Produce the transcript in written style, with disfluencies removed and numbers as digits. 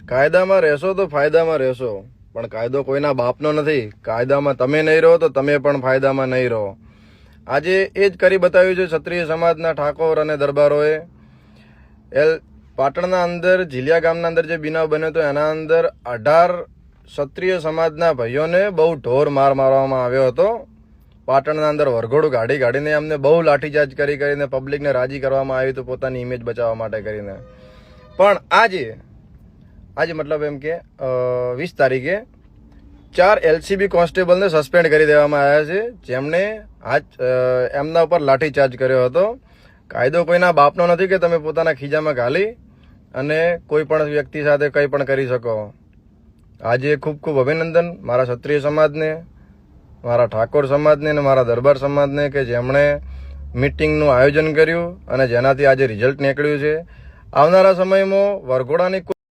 કાયદામાં રહેશો તો ફાયદામાં રહેશો, પણ કાયદો કોઈના બાપનો નથી. કાયદામાં તમે નહીં રહો તો તમે પણ ફાયદામાં નહીં રહો. આજે એ જ કરી બતાવ્યું છે ક્ષત્રિય સમાજના ઠાકોર અને દરબારોએ. પાટણના અંદર ઝીલિયા ગામના અંદર જે બનાવ બન્યો હતો એના અંદર 18 ક્ષત્રિય સમાજના ભાઈઓને બહુ ઢોર માર મારવામાં આવ્યો હતો. પાટણના અંદર વરઘોડું ગાડીને અમને બહુ લાઠીચાર્જ કરીને પબ્લિકને રાજી કરવામાં આવી હતું પોતાની ઇમેજ બચાવવા માટે કરીને. પણ આજે મતલબ એમ કે 20 તારીખે 4 LCB કોન્સ્ટેબલને સસ્પેન્ડ કરી દેવામાં આવ્યા છે, જેમણે એમના ઉપર લાઠીચાર્જ કર્યો હતો. કાયદો કોઈના બાપનો નથી કે તમે પોતાના ખીજામાં ઘાલી અને કોઈ પણ વ્યક્તિ સાથે કંઈ પણ કરી શકો. આજે ખૂબ ખૂબ અભિનંદન મારા ક્ષત્રિય સમાજને, મારા ઠાકોર સમાજને અને મારા દરબાર સમાજને કે જેમણે મિટિંગનું આયોજન કર્યું અને જેનાથી આજે રિઝલ્ટ નીકળ્યું છે. આવનારા સમયમાં વરઘોડાની